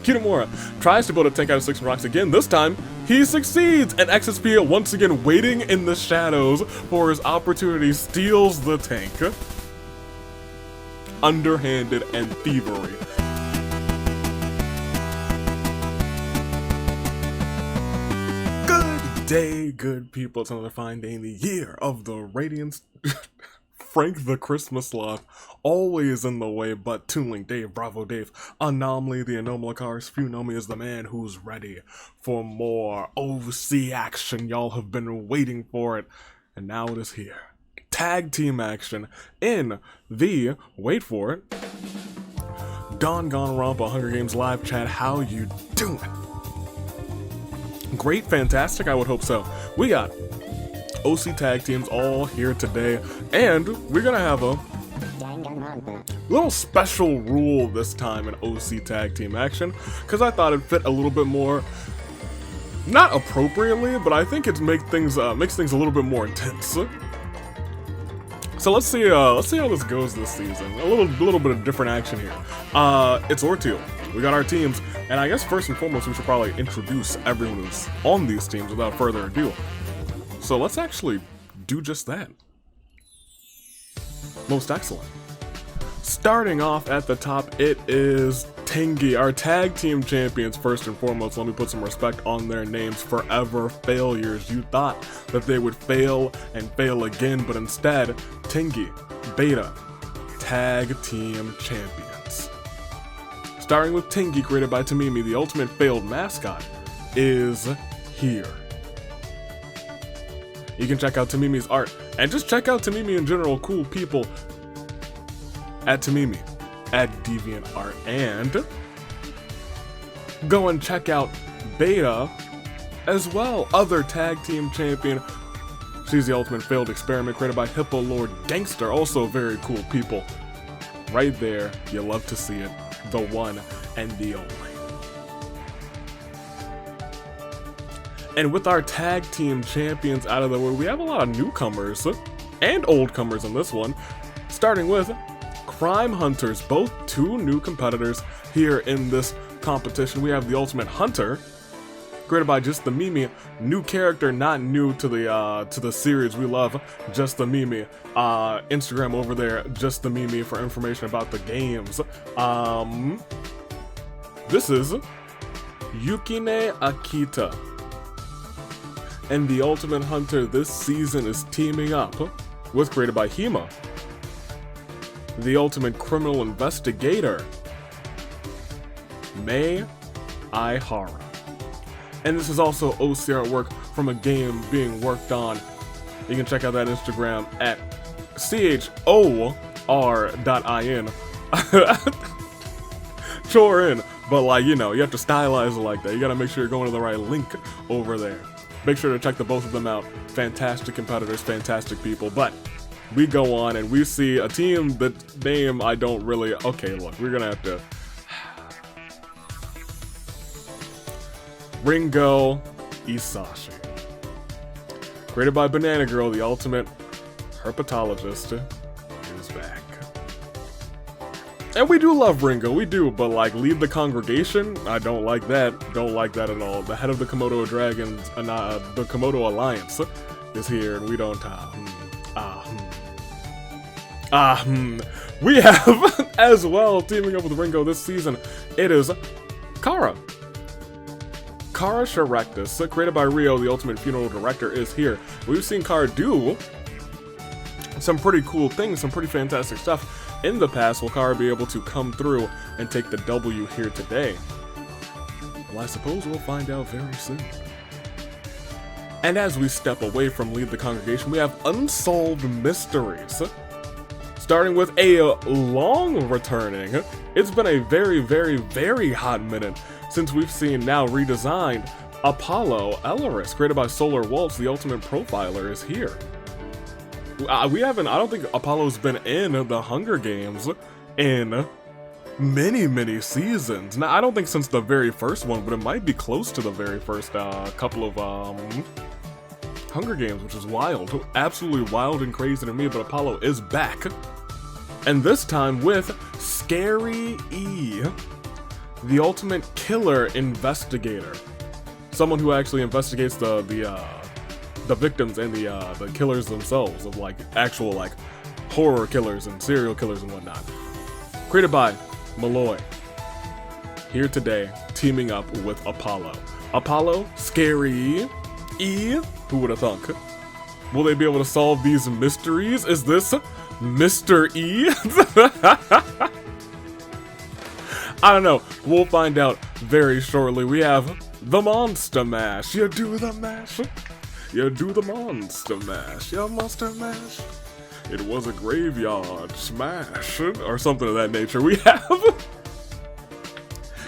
Kitamura tries to build a tank out of 6 rocks again. This time, he succeeds, and XSP once again waiting in the shadows for his opportunity steals the tank. Underhanded and thievery. Good day, good people. It's another fine day in the year of the Radiance. Frank the Christmas Love, always in the way, but Toonling Dave, Bravo Dave, Anomaly, the Anomalacars, few know me as the man who's ready for more OC action. Y'all have been waiting for it, and now it is here. Tag team action in the, wait for it, Danganronpa Hunger Games live chat. How you doing? Great, fantastic, I would hope so. We got OC tag teams all here today, and we're gonna have a little special rule this time in OC tag team action, because I thought it fit a little bit more, not appropriately, but I think it makes things a little bit more intense. So let's see how this goes this season. A little bit of different action here. It's Orteal. We got our teams, and I guess first and foremost we should probably introduce everyone who's on these teams without further ado. So let's actually do just that. Most excellent. Starting off at the top, it is Tengi, our tag team champions first and foremost. Let me put some respect on their names. Forever failures. You thought that they would fail and fail again, but instead, Tengi, Beta, tag team champions. Starting with Tengi, created by Tamimi, the ultimate failed mascot, is here. You can check out Tamimi's art, and just check out Tamimi in general, cool people at Tamimi, at DeviantArt, and go and check out Beta as well, other tag team champion. She's the ultimate failed experiment, created by Hippo Lord Gangster, also very cool people. Right there, you love to see it, the one and the only. And with our tag team champions out of the way, we have a lot of newcomers and oldcomers in this one. Starting with Crime Hunters, both two new competitors here in this competition. We have the Ultimate Hunter, created by Just the Mimi, new character, not new to the series. We love Just the Mimi. Instagram over there, Just the Mimi, for information about the games. This is Yukine Akita. And the Ultimate Hunter this season is teaming up with, created by Hima, the Ultimate Criminal Investigator, Mei Aihara. And this is also OC artwork from a game being worked on. You can check out that Instagram at chor.in. Chorin, but like, you know, you have to stylize it like that. You gotta make sure you're going to the right link over there. Make sure to check the both of them out. Fantastic competitors, fantastic people. But we go on and we see a team that name I don't really... Okay, look, we're gonna have to... Ringo Isashi. Created by Banana Girl, the ultimate herpetologist, is back. And we do love Ringo, we do, but like, lead the congregation? I don't like that. Don't like that at all. The head of the Komodo Dragons, the Komodo Alliance, is here, and we don't, We have, as well, teaming up with Ringo this season, it is Kara. Kara Sharectus, created by Rio, the ultimate funeral director, is here. We've seen Kara do some pretty cool things, some pretty fantastic stuff in the past. Will Kara be able to come through and take the W here today? Well, I suppose we'll find out very soon. And as we step away from Lead the Congregation, we have Unsolved Mysteries. Starting with a long returning, it's been a very, very, very hot minute since we've seen now redesigned Apollo Elleris, created by Solar Waltz, the ultimate profiler, is here. I don't think Apollo's been in the Hunger Games in many seasons. Now, I don't think since the very first one, but it might be close to the very first couple of Hunger Games, which is wild. Absolutely wild and crazy to me, but Apollo is back. And this time with Scary E, the ultimate killer investigator. Someone who actually investigates the victims and the killers themselves, of like actual like horror killers and serial killers and whatnot. Created by Malloy. Here today, teaming up with Apollo. Apollo, scary. E, who would have thunk? Will they be able to solve these mysteries? Is this Mr. E? I don't know. We'll find out very shortly. We have the Monster Mash. You do the mash. You do the Monster Mash. You Monster Mash. It was a graveyard smash. Or something of that nature. We have...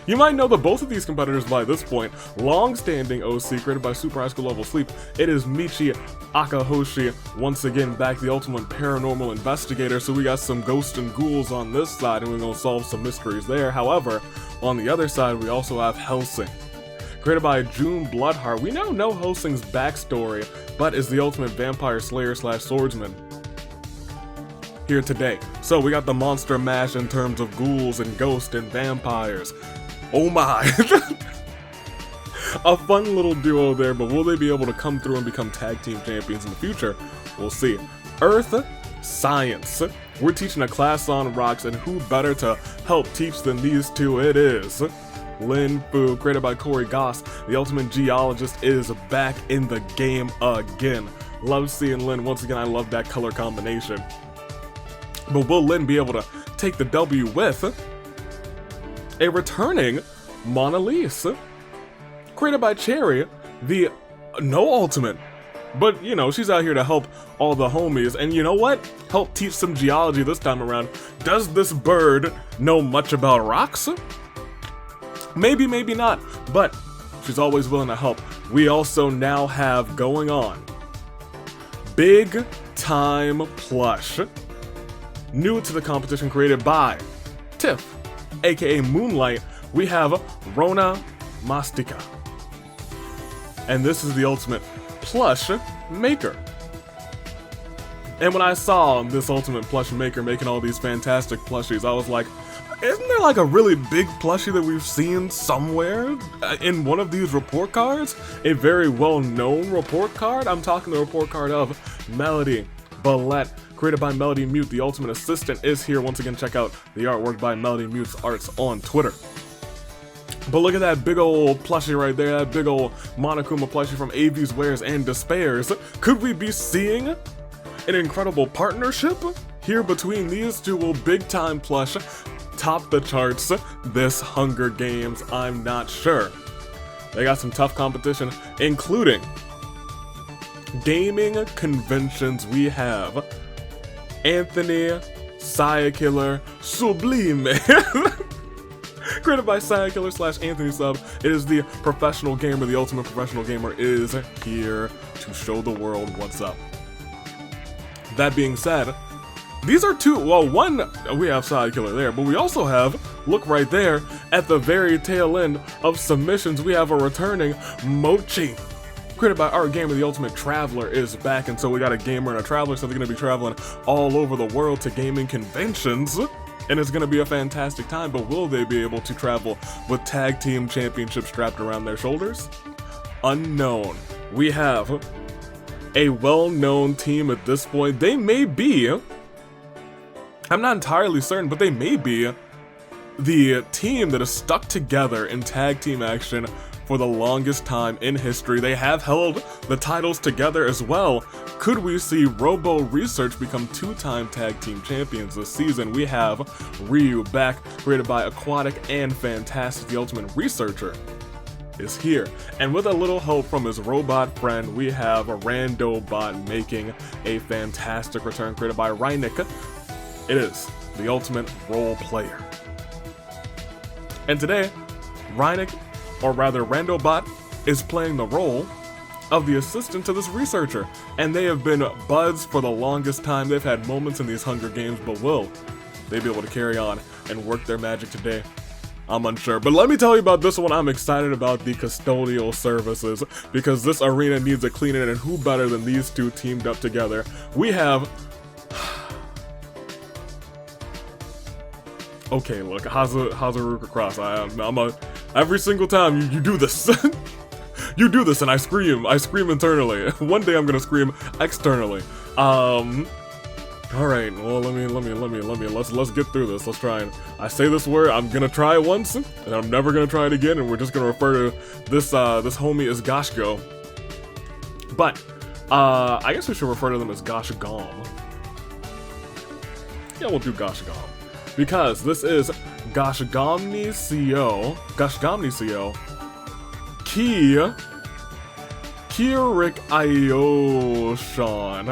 You might know that both of these competitors by this point, long-standing OC created by Super High School Level Sleep. It is Michi Akahoshi, once again back, the ultimate paranormal investigator. So we got some ghosts and ghouls on this side, and we're gonna solve some mysteries there. However, on the other side, we also have Helsing, created by June Bloodheart. We now know Helsing's backstory, but is the ultimate vampire slayer / swordsman here today. So we got the Monster Mash in terms of ghouls and ghosts and vampires. Oh my! A fun little duo there, but will they be able to come through and become tag team champions in the future? We'll see. Earth Science. We're teaching a class on rocks, and who better to help teach than these two? It is Lin Fu, created by Corey Goss. The ultimate geologist is back in the game again. Love seeing Lin once again. I love that color combination. But will Lin be able to take the W with a returning Mona Lisa, created by Cherry, the no ultimate, but you know, she's out here to help all the homies, and you know what? Help teach some geology this time around. Does this bird know much about rocks? Maybe, maybe not, but she's always willing to help. We also now have going on Big Time Plush, new to the competition, created by Tiff, aka Moonlight. We have Rona Mastika. And this is the ultimate plush maker. And when I saw this ultimate plush maker making all these fantastic plushies, I was like, isn't there like a really big plushie that we've seen somewhere in one of these report cards? A very well-known report card? I'm talking the report card of Melody Ballette, created by Melody Mute. The ultimate assistant is here. Once again, check out the artwork by Melody Mute's Arts on Twitter. But look at that big old plushie right there, that big old Monokuma plushie from AV's Wares and Despairs. Could we be seeing an incredible partnership here between these two? Will Big Time Plush top the charts this Hunger Games? I'm not sure. They got some tough competition, including gaming conventions. We have Anthony Sayakiller Sublime, created by Sayakiller / Anthony Sub. It is the professional gamer. The ultimate professional gamer is here to show the world what's up. That being said, these are two, well, one, we have Sayakiller there, but we also have, look right there, at the very tail end of submissions, we have a returning Mochi, created by Art Gamer. The ultimate traveler is back, and so we got a gamer and a traveler, so they're going to be traveling all over the world to gaming conventions, and it's going to be a fantastic time. But will they be able to travel with tag team championships strapped around their shoulders? Unknown. We have a well-known team at this point. They may be, I'm not entirely certain, but they may be the team that is stuck together in tag team action for the longest time in history. They have held the titles together as well. Could we see Robo Research become two-time tag team champions this season? We have Ryu back, created by Aquatic and Fantastic. The ultimate researcher is here. And with a little help from his robot friend, we have a Rando Bot making a fantastic return, created by Reinik. It is the ultimate role player. And today, Reinik, or rather Randobot, is playing the role of the assistant to this researcher. And they have been buds for the longest time. They've had moments in these Hunger Games, but will they be able to carry on and work their magic today? I'm unsure. But let me tell you about this one. I'm excited about the custodial services, because this arena needs a cleaning, and who better than these two teamed up together? We have Okay, look, Hazuruka Cross. Every single time you do this, you do this, and I scream internally. One day I'm gonna scream externally. All right, well, let's get through this. Let's try and, I say this word, I'm gonna try it once, and I'm never gonna try it again, and we're just gonna refer to this, this homie as Goshgo. But, I guess we should refer to them as Goshgam. Yeah, we'll do Goshgam. Because this is Goshgamni CO, Kirik Ayoshan,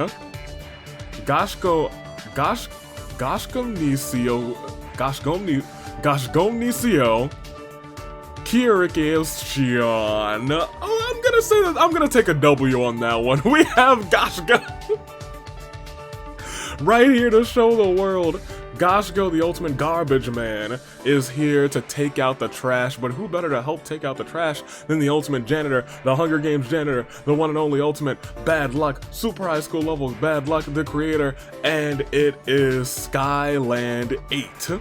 Goshgomnicio, Kirikishion. Oh, I'm gonna say that, I'm gonna take a W on that one. We have Goshgo right here to show the world. Goshgo, the ultimate garbage man, is here to take out the trash, but who better to help take out the trash than the ultimate janitor, the Hunger Games janitor, the one and only ultimate bad luck, super high school levels bad luck, the creator, and it is Skyland 8.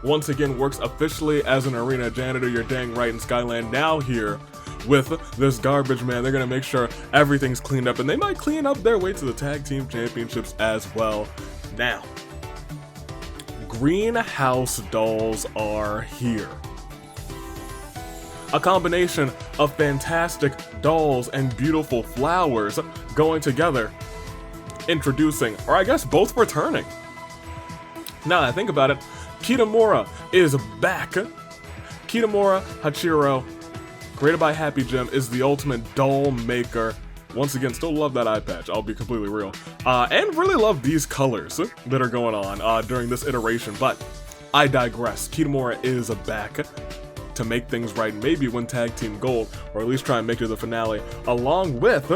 Once again, works officially as an arena janitor, you're dang right, in Skyland now here with this garbage man. They're gonna make sure everything's cleaned up, and they might clean up their way to the tag team championships as well. Now, greenhouse dolls are here. A combination of fantastic dolls and beautiful flowers going together, introducing, or I guess both returning. Now that I think about it, Kitamura is back. Kitamura Hachiro, created by Happy Gem, is the ultimate doll maker. Once again, still love that eye patch, I'll be completely real. And really love these colors that are going on during this iteration, but I digress. Kitamura is back to make things right, maybe win Tag Team Gold, or at least try and make it to the finale, along with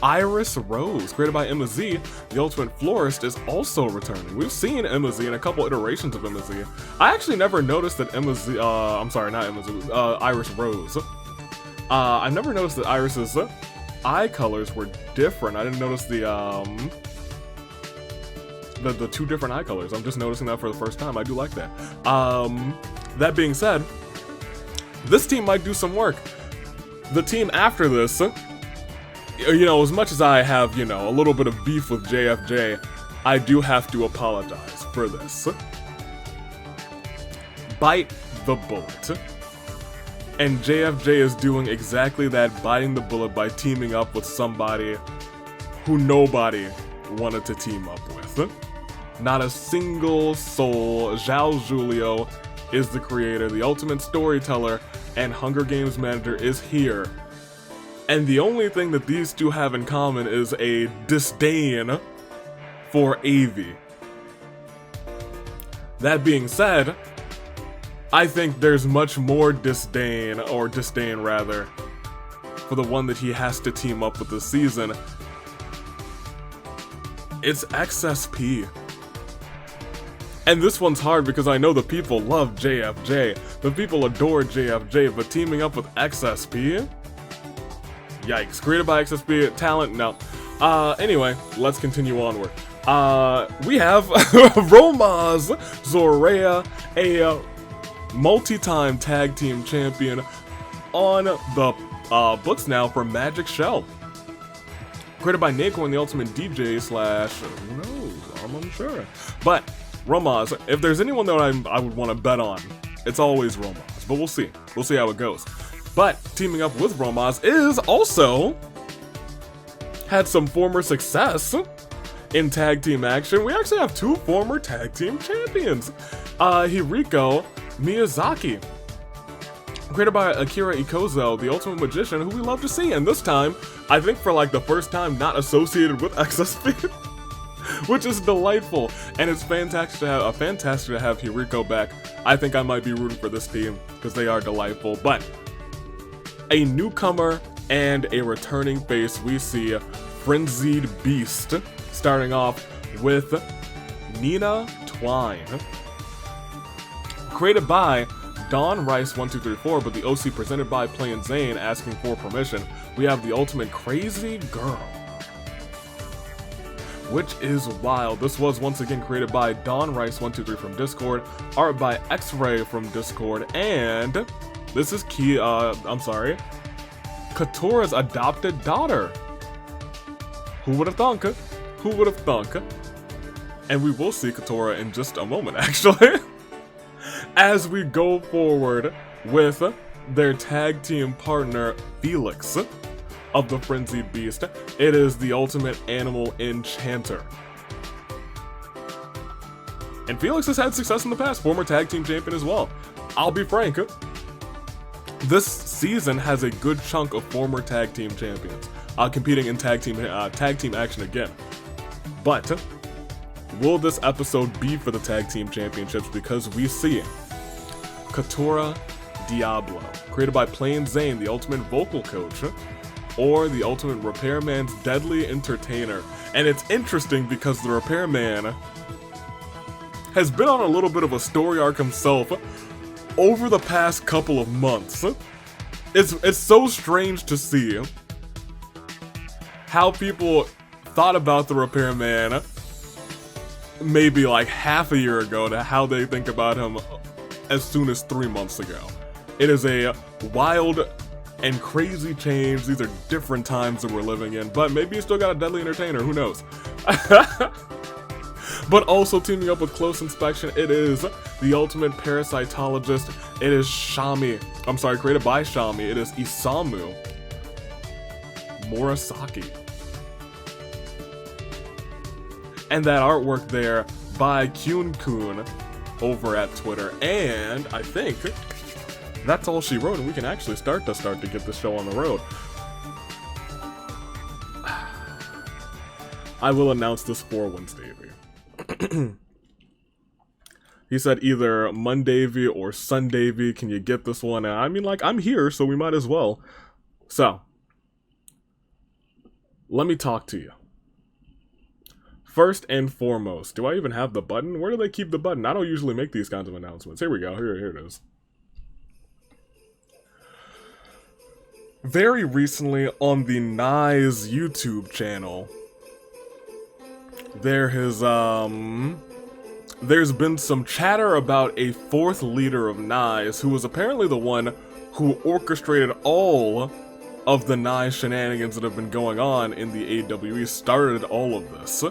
Iris Rose, created by Emma Z. The Ultimate Florist is also returning. We've seen Emma Z in a couple iterations of Emma Z. I actually never noticed that Emma Z, I'm sorry, not Emma Z, Iris Rose. I never noticed that Iris's eye colors were different. I didn't notice the two different eye colors. I'm just noticing that for the first time. I do like that. That being said, this team might do some work. The team after this, you know, as much as I have, you know, a little bit of beef with JFJ, I do have to apologize for this. Bite the bullet. And JFJ is doing exactly that, biting the bullet by teaming up with somebody who nobody wanted to team up with. Not a single soul. Zhao Julio is the creator, the ultimate storyteller, and Hunger Games manager is here. And the only thing that these two have in common is a disdain for Avi. That being said, I think there's much more disdain rather, for the one that he has to team up with this season. It's XSP. And this one's hard because I know the people love JFJ, the people adore JFJ, but teaming up with XSP? Yikes. Created by XSP, talent? No. Anyway, let's continue onward. We have Romaz Zorea, a multi-time tag team champion, on the books now for Magic Shell. Created by Naco and the Ultimate DJ slash, who knows, I'm unsure. But Romaz, if there's anyone that I would want to bet on, it's always Romaz. But we'll see. We'll see how it goes. But teaming up with Romaz is also had some former success in tag team action. We actually have two former tag team champions. Hiriko Miyazaki, created by Akira Ikozo, the Ultimate Magician, who we love to see, and this time, I think for like the first time, not associated with XSP, which is delightful, and it's fantastic to have Hiriko back. I think I might be rooting for this team, because they are delightful, but a newcomer and a returning face, we see Frenzied Beast, starting off with Nina Twine. Created by Don Rice 1234, but the OC presented by Plain Zane, asking for permission. We have the Ultimate Crazy Girl. which is wild. This was once again created by Don Rice123 from Discord, art by X-Ray from Discord, and this is Katora's adopted daughter. Who would have thunk? Who would have thunk? And we will see Katora in just a moment, actually. As we go forward with their tag team partner, Felix of the Frenzied Beast. It is the ultimate animal enchanter. And Felix has had success in the past, former tag team champion as well. I'll be frank, this season has a good chunk of former tag team champions competing in tag team action again. But will this episode be for the tag team championships? Because we see Katora Diablo, created by Plain Zane, the ultimate vocal coach, or the ultimate repairman's deadly entertainer. And it's interesting because the repairman has been on a little bit of a story arc himself over the past couple of months. It's so strange to see how people thought about the repairman maybe like half a year ago to how they think about him as soon as 3 months ago. It is a wild and crazy change. These are different times that we're living in, but maybe you still got a deadly entertainer, who knows? But also teaming up with Close Inspection, it is the ultimate parasitologist. It is created by Shami. It is Isamu Murasaki. And that artwork there by Kyun-kun over at Twitter. And I think that's all she wrote, and we can actually start to get this show on the road. I will announce this for Wednesday. He said either Monday or Sunday. Can you get this one? I mean, like, I'm here, so we might as well. So, let me talk to you. First and foremost, do I even have the button? Where do they keep the button? I don't usually make these kinds of announcements. Here we go. Here it is. Very recently on the Nye's YouTube channel, there's been some chatter about a fourth leader of Nye's who was apparently the one who orchestrated all of the Nye shenanigans that have been going on in the AWE, started all of this.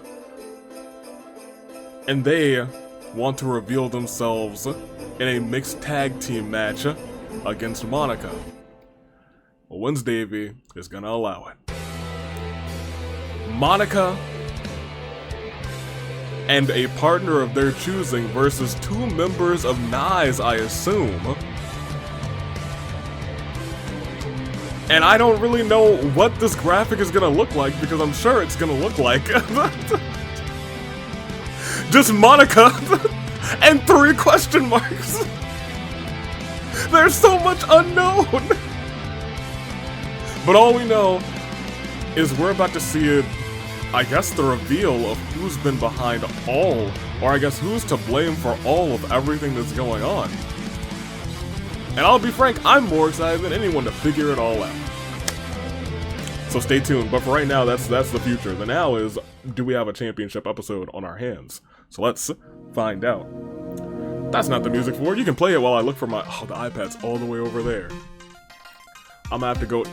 And they want to reveal themselves in a mixed tag team match against Monica. Well, Wednesday is gonna allow it. Monica and a partner of their choosing versus two members of Nye's, I assume. And I don't really know what this graphic is gonna look like, because I'm sure it's gonna look like just Monica and 3 question marks. There's so much unknown. But all we know is we're about to see it, I guess, the reveal of who's been behind all, or I guess who's to blame for all of everything that's going on. And I'll be frank, I'm more excited than anyone to figure it all out. So stay tuned, but for right now, that's the future. The now is, do we have a championship episode on our hands? So let's find out. That's not the music for it. You can play it while I look for my, the iPad's all the way over there. I'm gonna have to go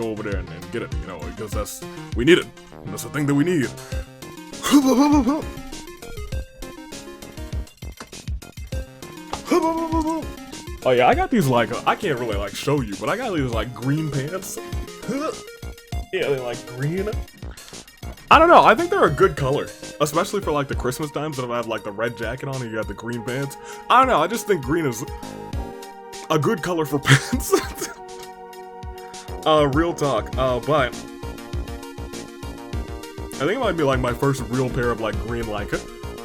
over there and get it, because we need it. And that's the thing that we need. Oh yeah, I got these I can't really show you, but I got these green pants. Yeah, they're green. I don't know, I think they're a good color. Especially for the Christmas times that I have the red jacket on and you got the green pants. I don't know, I just think green is a good color for pants. Real talk, but I think it might be my first real pair of green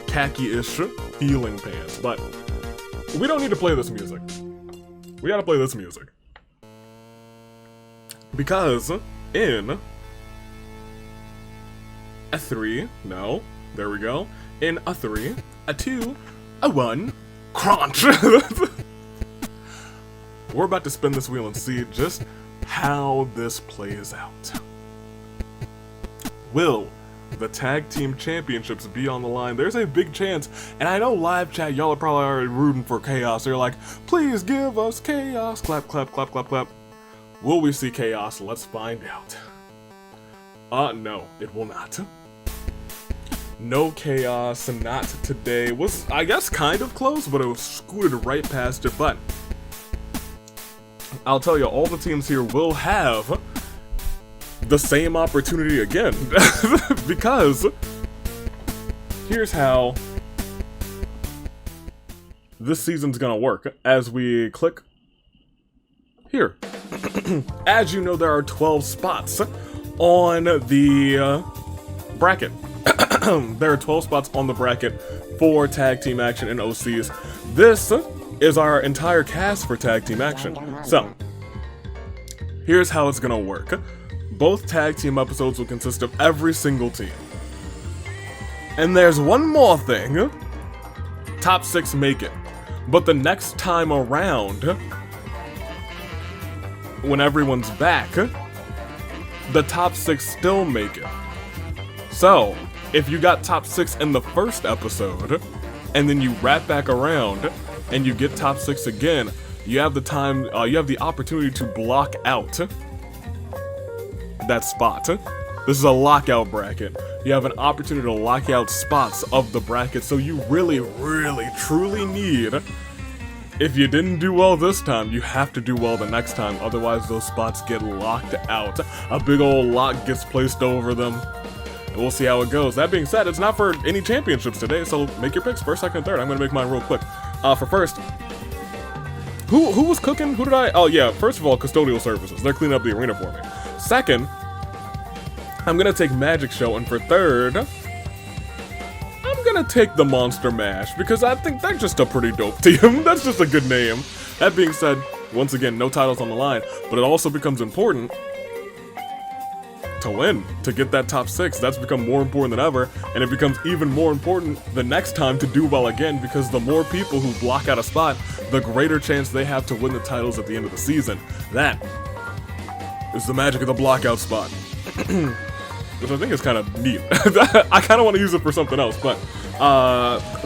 khaki-ish feeling pants, but we don't need to play this music. We gotta play this music. Because in a 3, no, there we go. In a 3, a 2, a 1, crunch! We're about to spin this wheel and see just how this plays out. Will the tag team championships be on the line. There's a big chance, and I know live chat, y'all are probably already rooting for chaos. They're like, please give us chaos. Clap, clap, clap, clap, clap. Will we see chaos? Let's find out. No, it will not. No chaos, not today. Was, I guess, kind of close, but it was scooted right past it. But I'll tell you, all the teams here will have the same opportunity again. Because here's how this season's gonna work. As we click here. As you know, there are 12 spots on the bracket. There are 12 spots on the bracket for tag team action and OCs. This is our entire cast for tag team action. So, here's how it's gonna work. Both tag team episodes will consist of every single team. And there's one more thing. Top 6 make it. But the next time around, when everyone's back, the top 6 still make it. So, if you got top 6 in the first episode, and then you wrap back around, and you get top 6 again, you have the time, you have the opportunity to block out that spot. This is a lockout bracket. You have an opportunity to lock out spots of the bracket, so you really, really, truly need, if you didn't do well this time, you have to do well the next time, otherwise those spots get locked out. A big old lock gets placed over them. We'll see how it goes. That being said, it's not for any championships today, so make your picks, first, second, and third. I'm gonna make mine real quick. For first, who was cooking? Who did I? Oh yeah, first of all, custodial services. They're cleaning up the arena for me. Second, I'm gonna take Magic Show, and for third, I'm gonna take the Monster Mash, because I think they're just a pretty dope team. That's just a good name. That being said, once again, no titles on the line, but it also becomes important to win, to get that top 6. That's become more important than ever, and it becomes even more important the next time to do well again, because the more people who block out a spot, the greater chance they have to win the titles at the end of the season. That is the magic of the blockout spot. Which I think is kind of neat. I kind of want to use it for something else, but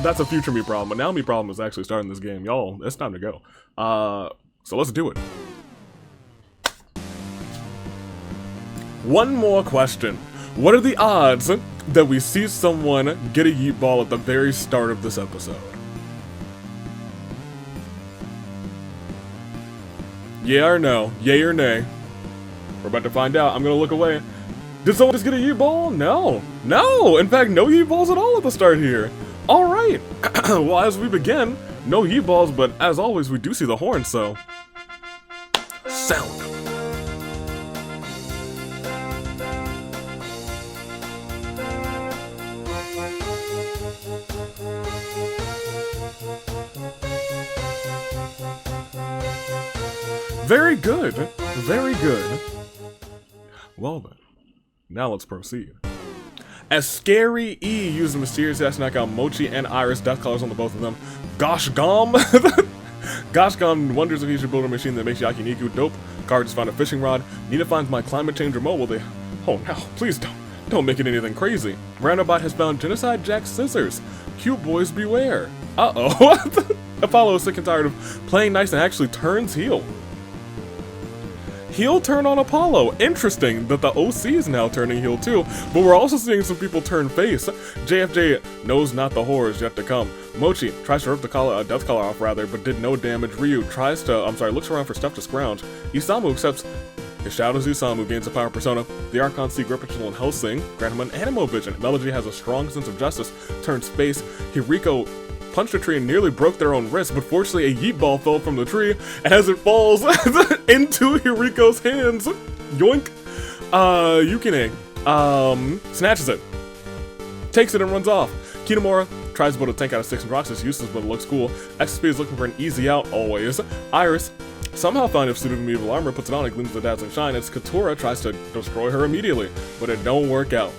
that's a future me problem. But now me problem is actually starting this game. Y'all, it's time to go. So let's do it. One more question. What are the odds that we see someone get a yeet ball at the very start of this episode? Yeah or no? Yay or nay? We're about to find out. I'm gonna look away. Did someone just get a yeet ball? No. No! In fact, no yeet balls at all at the start here. Alright. Well, as we begin, no yeet balls, but as always, we do see the horn, so... Sound. Very good. Very good. Well then. Now let's proceed. As Scary E used the mysterious dash to knock out Mochi and Iris, death colors on the both of them. Gosh Gom! Gosh Gom wonders if he should build a machine that makes Yakiniku dope. Car just found a fishing rod. Nina finds my climate change remote. Will they... Oh no, please don't. Don't make it anything crazy. Roundabout has found Genocide Jack's scissors. Cute boys beware. Uh-oh. Apollo is sick and tired of playing nice and actually turns heel. Heel turn on Apollo. Interesting that the OC is now turning heel too, but we're also seeing some people turn face. JFJ knows not the horrors yet to come. Mochi tries to rip the death collar off rather, but did no damage. Ryu tries to, looks around for stuff to scrounge. Isamu accepts his shadows. Isamu gains a power persona. The Archon see Grippichel and Hellsing grant him an animo vision. Melody has a strong sense of justice, turns face. Hiriko punched a tree and nearly broke their own wrist, but fortunately a yeet ball fell from the tree, and as it falls into Hiriko's hands, yoink, Yukine, snatches it, takes it and runs off. Kitamura tries to build a tank out of sticks and rocks. It's useless, but it looks cool. XP is looking for an easy out, always. Iris somehow found a suit of medieval armor, puts it on, and gleams the dazzling shine. As Katura tries to destroy her immediately, but it don't work out.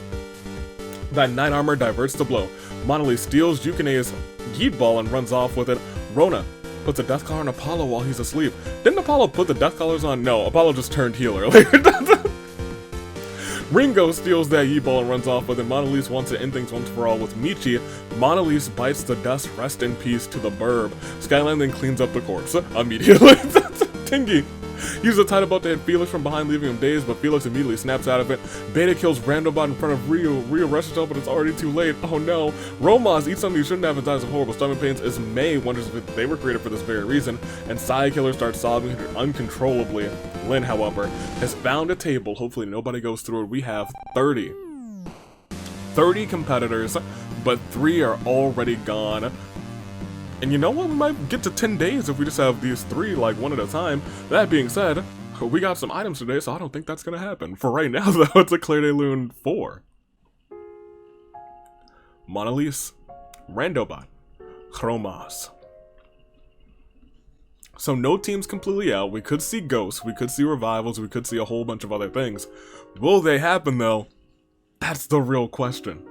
That knight armor diverts the blow. Monolith steals Yukine's yeet ball and runs off with it. Rona puts a death collar on Apollo while he's asleep. Didn't Apollo put the death collars on? No, Apollo just turned heel earlier. Ringo steals that E-ball and runs off with it. Menace wants to end things once for all with Michi. Menace bites the dust, rest in peace to the burb. Skyline then cleans up the corpse immediately. Tingy uses a title belt to hit Felix from behind, leaving him dazed, but Felix immediately snaps out of it. Beta kills Randobot in front of Rio. Rio rushes up, but it's already too late. Oh no. Romaz eats something he shouldn't have and dies of horrible stomach pains as May wonders if they were created for this very reason, and Psy Killer starts sobbing uncontrollably. Lynn, however, has found a table. Hopefully nobody goes through it. We have 30 competitors, but 3 are already gone. And you know what? We might get to 10 days if we just have these 3, like, one at a time. That being said, we got some items today, so I don't think that's gonna happen. For right now, though, it's a Claire de Lune 4. Menace, Randobot, Chromas. So no team's completely out. We could see ghosts, we could see revivals, we could see a whole bunch of other things. Will they happen, though? That's the real question.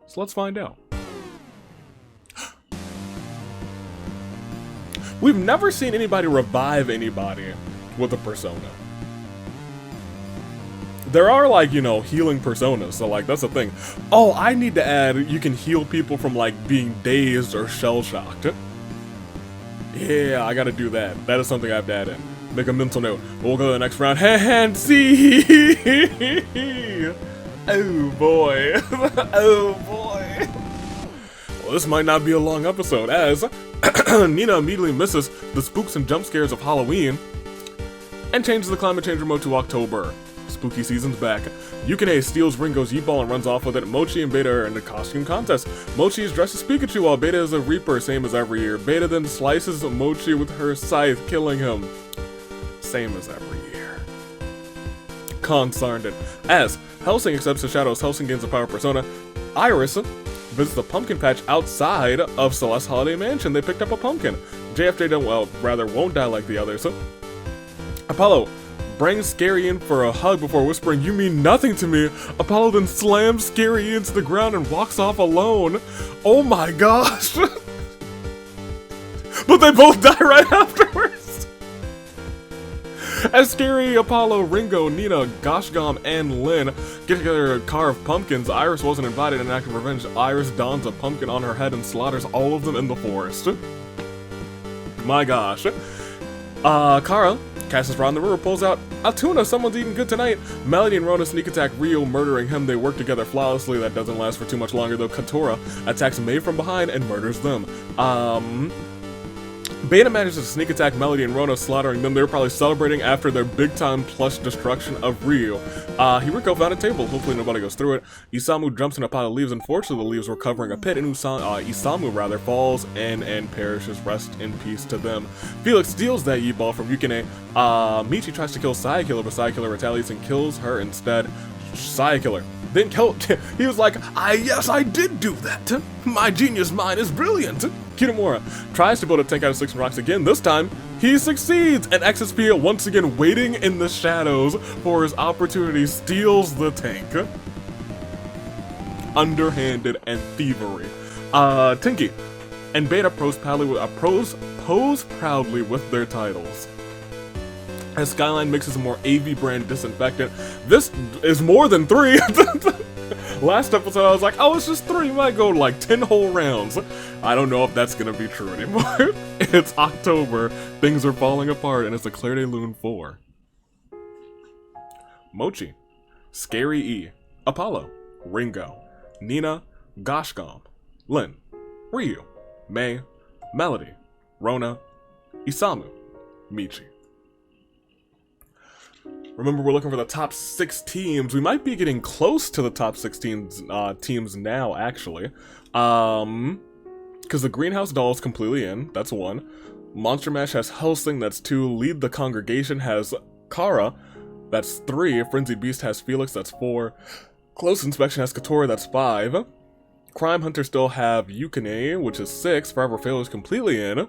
So let's find out. We've never seen anybody revive anybody with a persona. There are, like, you know, healing personas, so, like, that's the thing. Oh, I need to add, you can heal people from, like, being dazed or shell-shocked. Yeah, I gotta do that. That is something I have to add in. Make a mental note. We'll go to the next round. And see! Oh, boy. Oh, boy. Well, this might not be a long episode, as Nina immediately misses the spooks and jump scares of Halloween and changes the climate change remote to October. Spooky season's back. Yukine steals Ringo's E-ball and runs off with it. Mochi and Beta are in the costume contest. Mochi is dressed as Pikachu while Beta is a Reaper, same as every year. Beta then slices Mochi with her scythe, killing him. Same as every year. Concerned. As Helsing accepts the shadows, Helsing gains the power persona. Iris visits the pumpkin patch outside of Celeste Holiday Mansion. They picked up a pumpkin. JFJ won't die like the others. Apollo brings Scary in for a hug before whispering, "You mean nothing to me." Apollo then slams Scary into the ground and walks off alone. Oh my gosh. But they both die right afterwards. As Scary, Apollo, Ringo, Nina, Goshgom, and Lynn get together to carve pumpkins, Iris wasn't invited in an act of revenge. Iris dons a pumpkin on her head and slaughters all of them in the forest. My gosh. Kara casts around the river, pulls out a tuna. Someone's eating good tonight. Melody and Rona sneak attack Rio, murdering him. They work together flawlessly. That doesn't last for too much longer, though. Katora attacks May from behind and murders them. Beta manages to sneak attack Melody and Rona, slaughtering them. They were probably celebrating after their big-time plush destruction of Rio. Hiriko found a table. Hopefully nobody goes through it. Isamu jumps in a pile of leaves. Unfortunately, the leaves were covering a pit, and Isamu falls in and perishes. Rest in peace to them. Felix steals that E-ball from Yukine. Michi tries to kill Psy Killer, but Psy Killer retaliates and kills her instead. Psy Killer then killed. He was like, yes, I did do that. My genius mind is brilliant. Kitamura tries to build a tank out of 6 rocks again. This time, he succeeds, and XSP once again waiting in the shadows for his opportunity, steals the tank. Underhanded and thievery. Tinky and Beta pose proudly with their titles. As Skyline mixes a more AV brand disinfectant. This is more than 3. Last episode I was like, oh, it's just 3. We might go like 10 whole rounds. I don't know if that's gonna be true anymore. It's October, things are falling apart, and it's a Claire de Lune 4. Mochi, Scary E, Apollo, Ringo, Nina, Goshgom, Lynn, Ryu, May, Melody, Rona, Isamu, Michi. Remember, we're looking for the top 6 teams. We might be getting close to the top 16 teams now, actually. Because the Greenhouse Doll is completely in. That's 1. Monster Mash has Helsing. That's 2. Lead the Congregation has Kara. That's 3. Frenzied Beast has Felix. That's 4. Close Inspection has Katora. That's 5. Crime Hunter still have Yukine, which is 6. Forever Failure is completely in.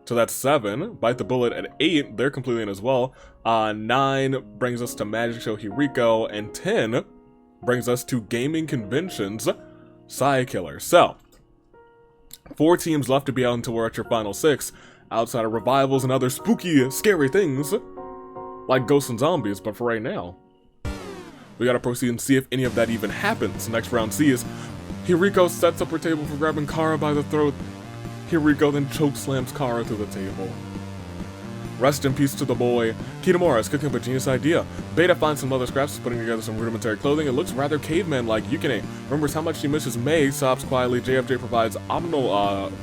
So that's 7. Bite the Bullet at 8. They're completely in as well. 9 brings us to Magic Show Hiriko. And 10 brings us to Gaming Conventions Psy Killer. So, 4 teams left to be out until we're at your final 6. Outside of revivals and other spooky, scary things. Like ghosts and zombies, but for right now. We gotta proceed and see if any of that even happens. Next round C is Hiriko sets up her table for grabbing Kara by the throat. Hiriko then choke slams Kara to the table. Rest in peace to the boy. Kitamura is cooking up a genius idea. Beta finds some other scraps, putting together some rudimentary clothing. It looks rather caveman-like. Yukine remembers how much she misses Mei, sobs quietly. JFJ provides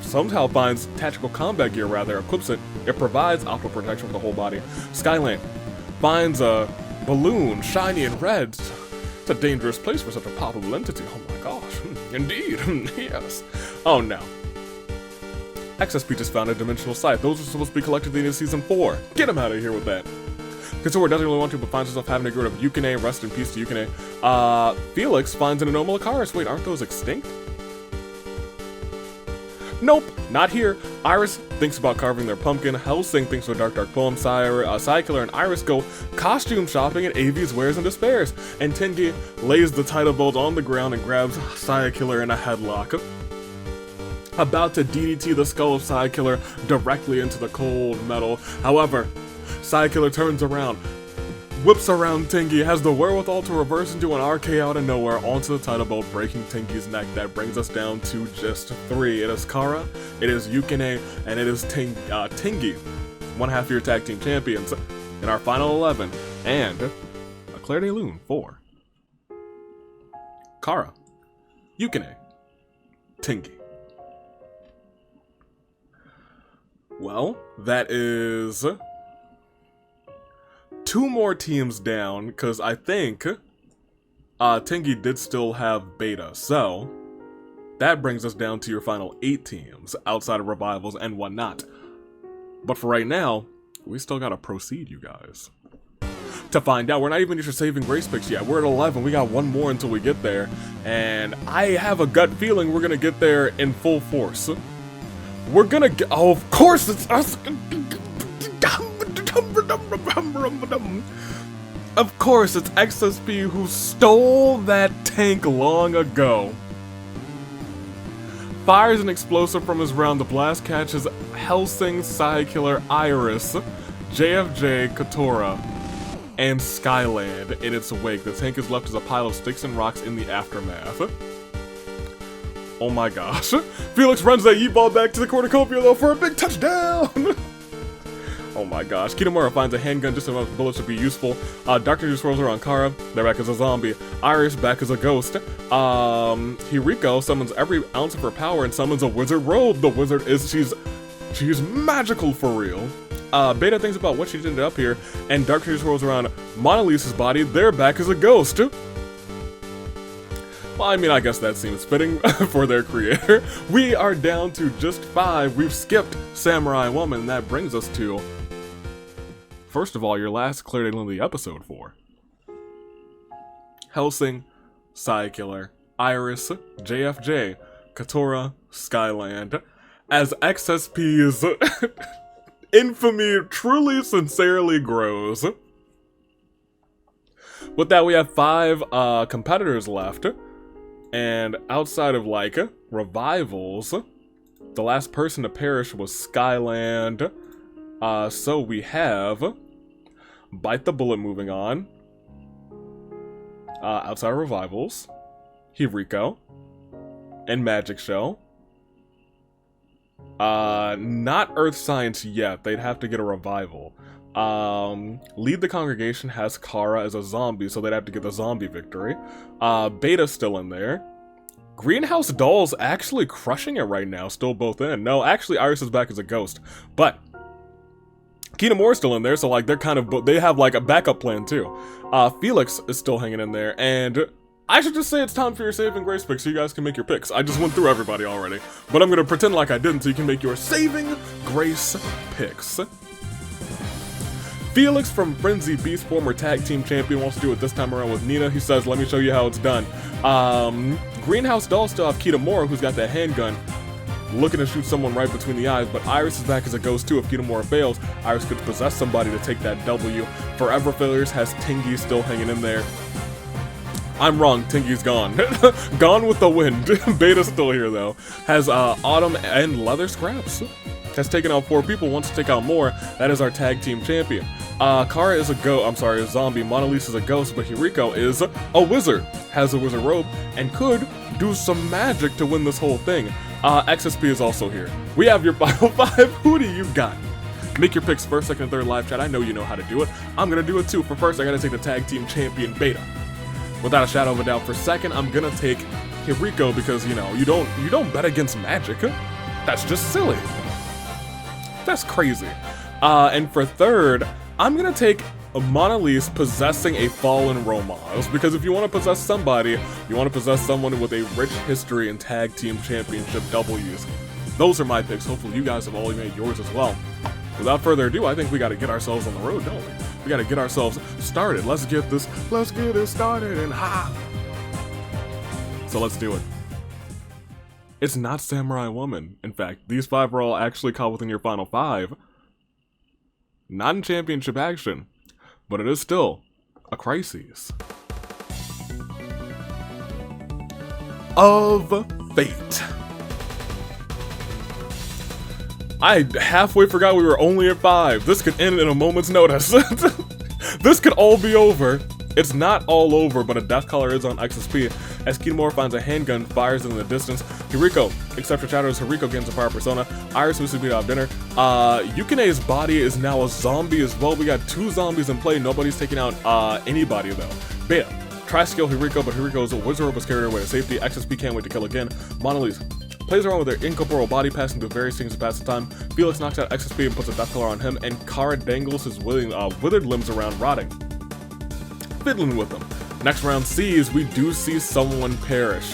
somehow finds tactical combat gear, equips it. It provides optical protection for the whole body. Skyland finds a balloon, shiny and red. It's a dangerous place for such a powerful entity. Oh my gosh. Indeed. Yes. Oh no. XSP just found a dimensional site. Those are supposed to be collected at the end of Season 4. Get him out of here with that. Katsura doesn't really want to, but finds herself having to get rid of Yukine. Rest in peace to Yukine. Felix finds an Anomalocaris. Wait, aren't those extinct? Nope, not here. Iris thinks about carving their pumpkin. Helsing thinks of a dark poem. Psykiller and Iris go costume shopping at Avi's Wares and Despairs. And Tengi lays the title bolt on the ground and grabs Psykiller in a headlock. About to DDT the skull of Psykiller directly into the cold metal. However, Psykiller turns around, whips around Tengi, has the wherewithal to reverse into an RK out of nowhere onto the title bolt, breaking Tengi's neck. That brings us down to just 3. It is Kara, it is Yukine, and it is Tengi, 1/2 year tag team champions in our final 11, and a Claire de Lune for Kara, Yukine, Tengi. Well, that is 2 more teams down, because I think Tengi did still have Beta, so that brings us down to your final 8 teams, outside of revivals and whatnot. But for right now, we still gotta proceed, you guys. To find out, we're not even at your saving grace picks yet. We're at 11, we got 1 more until we get there, and I have a gut feeling we're gonna get there in full force. We're gonna get, oh, of course it's us. Of course it's XSP who stole that tank long ago. Fires an explosive from his round. The blast catches Helsing, Psykiller, Iris, JFJ, Katora, and Skyland in its wake. The tank is left as a pile of sticks and rocks in the aftermath. Oh my gosh. Felix runs that Yeet-Ball back to the cornucopia though for a big touchdown! Oh my gosh. Kitamura finds a handgun just enough bullets to be useful. Dr. Juice rolls around Kara. They're back as a zombie. Iris back as a ghost. Hiriko summons every ounce of her power and summons a wizard robe. The wizard is, she's magical for real. Beta thinks about what she did up here, and Dr. Juice rolls around Mona Lisa's body. They're back as a ghost. Well, I mean, I guess that seems fitting for their creator. We are down to just 5. We've skipped Samurai Woman, and that brings us to, first of all, your last Claire de Lune episode 4. Helsing, Psykiller, Iris, JFJ, Katora, Skyland, as XSP's infamy truly, sincerely grows. With that, we have 5 competitors left. And outside of, like, revivals, the last person to perish was Skyland. So we have Bite the Bullet moving on. Outside of revivals, Hiriko and Magic Show. Not Earth Science yet. They'd have to get a revival. Lead the Congregation has Kara as a zombie, so they'd have to get the zombie victory. Beta's still in there. Greenhouse Doll's actually crushing it right now, still both in. No, actually Iris is back as a ghost, but Kitamura's still in there, so like they're kind of, they have like a backup plan too. Felix is still hanging in there, and I should just say it's time for your saving grace picks so you guys can make your picks. I just went through everybody already, but I'm gonna pretend like I didn't so you can make your saving grace picks. Felix from Frenzy Beast, former tag team champion, wants to do it this time around with Nina. He says, let me show you how it's done. Greenhouse Dolls still have Kitamura, who's got that handgun, looking to shoot someone right between the eyes, but Iris is back as a ghost too. If Kitamura fails, Iris could possess somebody to take that W. Forever Failures has Tengi still hanging in there. I'm wrong, Tengi's gone. Gone with the wind. Beta's still here though. Has Autumn and Leather Scraps. Has taken out 4 people, wants to take out more. That is our tag team champion. Kara is a zombie, Monalise is a ghost, but Hiriko is a wizard, has a wizard robe, and could do some magic to win this whole thing. XSP is also here. We have your final 5, who do you got? Make your picks first, second, and third live chat. I know you know how to do it. I'm gonna do it too. For first, I gotta take the tag team champion Beta. Without a shadow of a doubt. For second, I'm gonna take Hiriko because, you know, you don't bet against magic. That's just silly. That's crazy. And for third, I'm gonna take Monalise possessing a fallen Romaz, because if you want to possess somebody, you want to possess someone with a rich history in tag team championship W's. Those are my picks. Hopefully you guys have all made yours as well. Without further ado, I think we got to get ourselves on the road, don't we? We got to get ourselves started. Let's get it started and ha! So let's do it. It's not Samurai Woman. In fact, these 5 are all actually caught within your final 5. Not in championship action, but it is still a crisis of fate. I halfway forgot we were only at 5. This could end in a moment's notice. This could all be over. It's not all over, but a death collar is on XSP. As Kitamura finds a handgun, fires in the distance. Hiriko accepts her shadows. Hiriko gains a fire persona. Iris moves to beat out dinner. Yukine's body is now a zombie as well. We got 2 zombies in play. Nobody's taking out anybody though. Beta tries to kill Hiriko, but Hiriko's wizard robe was carried away to safety. XSP can't wait to kill again. Monalise plays around with her incorporeal body, passing through various things to pass the time. Felix knocks out XSP and puts a death collar on him, and Kara dangles his withered limbs around, rotting. Fiddling with them. Next round sees, we do see someone perish.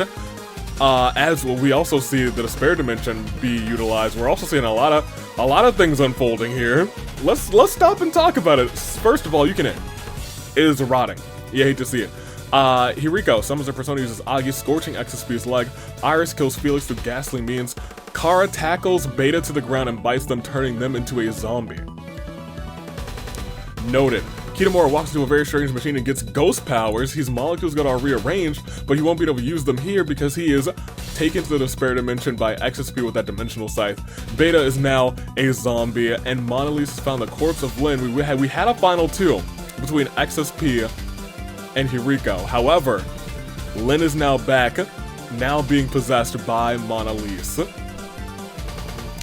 As well, we also see the despair dimension be utilized. We're also seeing a lot of things unfolding here. Let's stop and talk about it. First of all, Yukine is rotting. You hate to see it. Hiriko summons her persona, uses Agi, scorching XSP's leg. Iris kills Felix through ghastly means. Kara tackles Beta to the ground and bites them, turning them into a zombie. Noted. Kitamura walks into a very strange machine and gets ghost powers. His molecules got all rearranged, but he won't be able to use them here because he is taken to the despair dimension by XSP with that dimensional scythe. Beta is now a zombie, and Monalise found the corpse of Lin. We had a final 2 between XSP and Hiriko. However, Lin is now back, now being possessed by Monalise.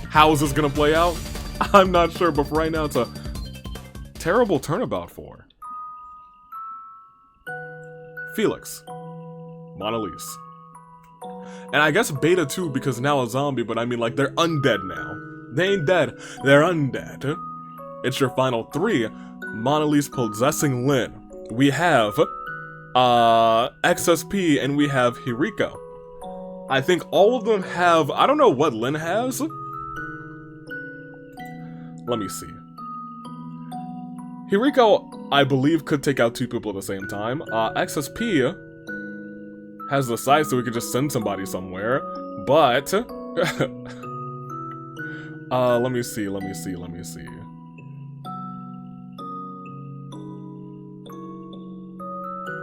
How is this gonna play out? I'm not sure, but for right now, it's a terrible turnabout for Felix, Monalise, and I guess Beta too, because now a zombie, but I mean, like, they're undead now. They ain't dead, they're undead. It's your final 3, Monalise possessing Lin. We have XSP and we have Hiriko. I think all of them have, I don't know what Lin has. Let me see. Hiriko, I believe, could take out 2 people at the same time. XSP has the size so we could just send somebody somewhere, but let me see.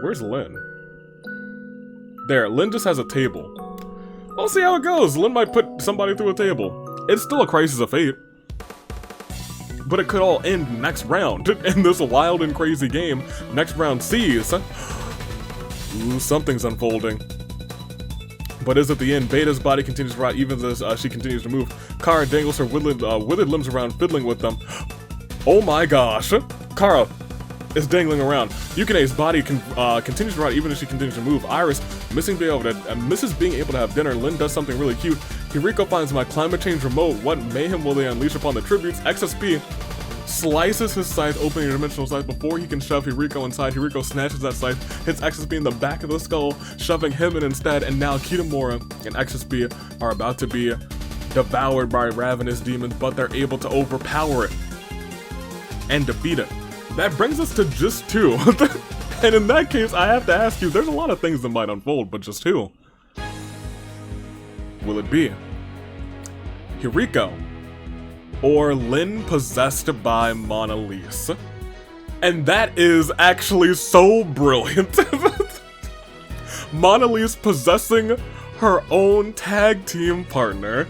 Where's Lin? There, Lin just has a table. We'll see how it goes. Lin might put somebody through a table. It's still a crisis of fate, but it could all end next round in this wild and crazy game. Next round sees, ooh, something's unfolding. But is at the end, Beta's body continues to rot even as she continues to move. Kara dangles her withered limbs around, fiddling with them. Oh my gosh, Kara is dangling around. Yukine's body continues to rot even as she continues to move. Iris misses being able to have dinner. Lin does something really cute. Hiriko finds my climate change remote. What mayhem will they unleash upon the tributes? XSP slices his scythe, opening a dimensional scythe before he can shove Hiriko inside. Hiriko snatches that scythe, hits XSP in the back of the skull, shoving him in instead, and now Kitamura and XSP are about to be devoured by ravenous demons, but they're able to overpower it and defeat it. That brings us to just 2. And in that case, I have to ask you, there's a lot of things that might unfold, but just 2. Will it be Hiriko or Lin possessed by Monalise? And that is actually so brilliant. Monalise possessing her own tag team partner.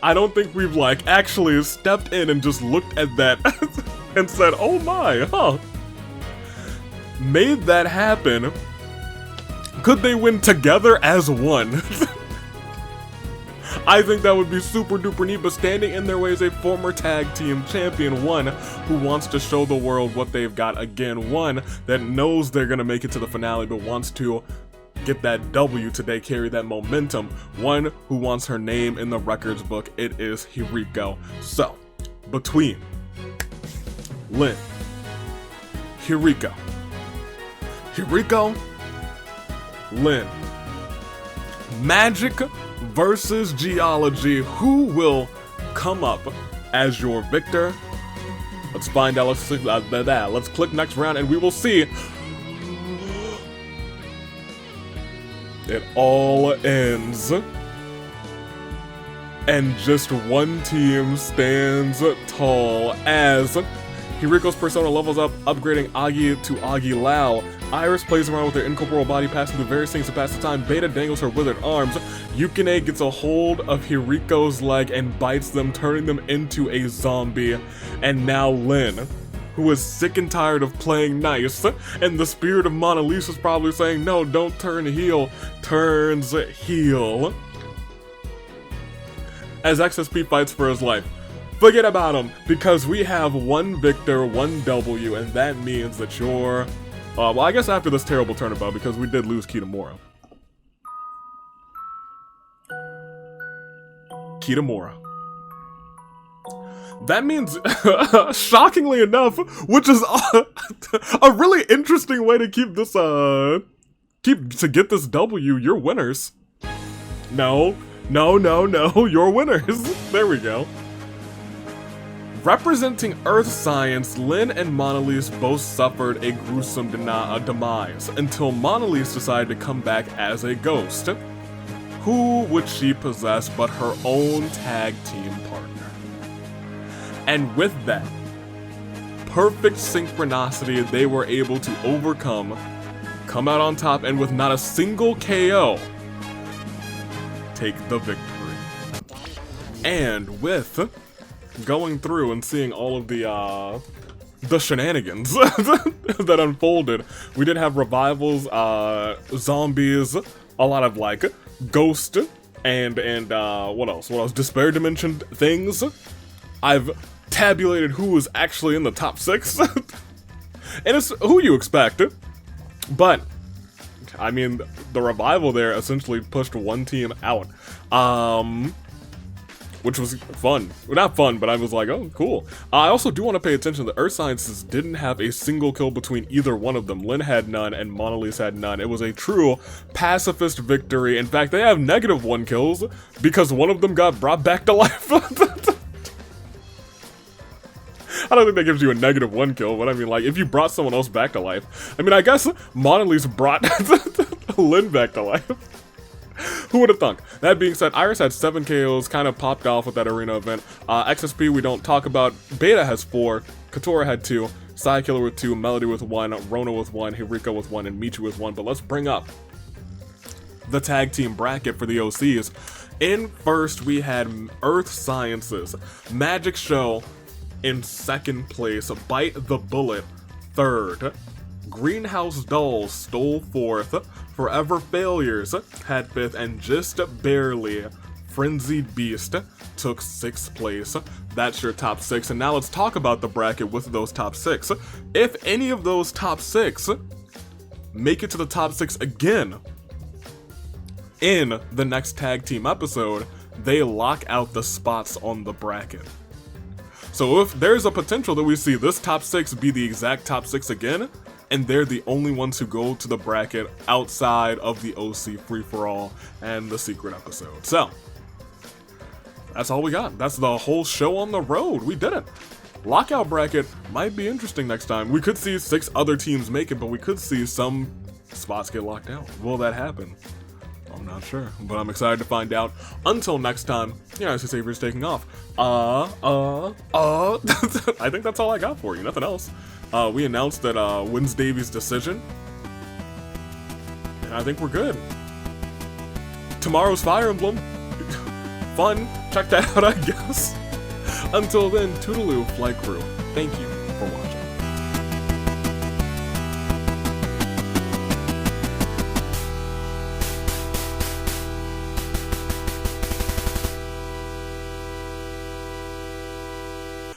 I don't think we've like actually stepped in and just looked at that and said, oh my, huh? Made that happen. Could they win together as one? I think that would be super duper neat, but standing in their way is a former tag team champion, one who wants to show the world what they've got again, one that knows they're gonna make it to the finale but wants to get that W today, carry that momentum, one who wants her name in the records book. It is Hiriko. So, between Lynn, Hiriko, Lynn, Magic versus Geology, who will come up as your victor? Let's find out. Let's click next round and we will see. It all ends and just one team stands tall as Hiriko's persona levels up, upgrading Agi to Agi Lao. Iris plays around with her incorporeal body, passing through various things to pass the time. Beta dangles her withered arms. Yukine gets a hold of Hiriko's leg and bites them, turning them into a zombie. And now Lynn, who is sick and tired of playing nice, and the spirit of Mona Lisa is probably saying, no, don't turn heel, turns heel. As XSP fights for his life. Forget about him, because we have one victor, one W, and that means that you're... well, I guess after this terrible turnabout, because we did lose Kitamura. Kitamura. That means, shockingly enough, which is a really interesting way to keep this, to get this W, you're winners. No, you're winners. There we go. Representing Earth Science, Lynn and Monalise both suffered a gruesome demise until Monalise decided to come back as a ghost. Who would she possess but her own tag team partner? And with that perfect synchronicity, they were able to overcome, come out on top, and with not a single KO, take the victory. And with going through and seeing all of the shenanigans that unfolded, we did have revivals, zombies, a lot of like ghost and what else? Despair Dimension things. I've tabulated who was actually in the top 6, and it's who you expect. But I mean, the revival there essentially pushed one team out. Which was fun. Well, not fun, but I was like, oh, cool. I also do want to pay attention. The Earth Sciences didn't have a single kill between either one of them. Lynn had none, and Monalise had none. It was a true pacifist victory. In fact, they have -1 kills because one of them got brought back to life. I don't think that gives you a -1 kill, but I mean, like, if you brought someone else back to life. I mean, I guess Monalise brought Lynn back to life. Who would have thunk? That being said, Iris had 7 KOs, kind of popped off with that arena event. XSP we don't talk about. Beta has 4, Katora had 2, Psykiller with 2, Melody with 1, Rona with 1, Hiriko with 1, and Michi with 1. But let's bring up the tag team bracket for the OCs. In first, we had Earth Sciences, Magic Show in 2nd place, Bite the Bullet 3rd, Greenhouse Dolls stole 4th, Forever Failures had 5th, and just barely, Frenzied Beast took 6th place. That's your top 6, and now let's talk about the bracket with those top 6. If any of those top 6 make it to the top 6 again in the next tag team episode, they lock out the spots on the bracket. So if there's a potential that we see this top 6 be the exact top 6 again, and they're the only ones who go to the bracket outside of the OC free-for-all and the secret episode. So, that's all we got. That's the whole show on the road. We did it. Lockout bracket might be interesting next time. We could see 6 other teams make it, but we could see some spots get locked out. Will that happen? I'm not sure, but I'm excited to find out. Until next time, United Savior's taking off. I think that's all I got for you, nothing else. We announced that wins Davies' decision, and I think we're good. Tomorrow's Fire Emblem. fun. Check that out, I guess. Until then, toodaloo, flight crew. Thank you for watching.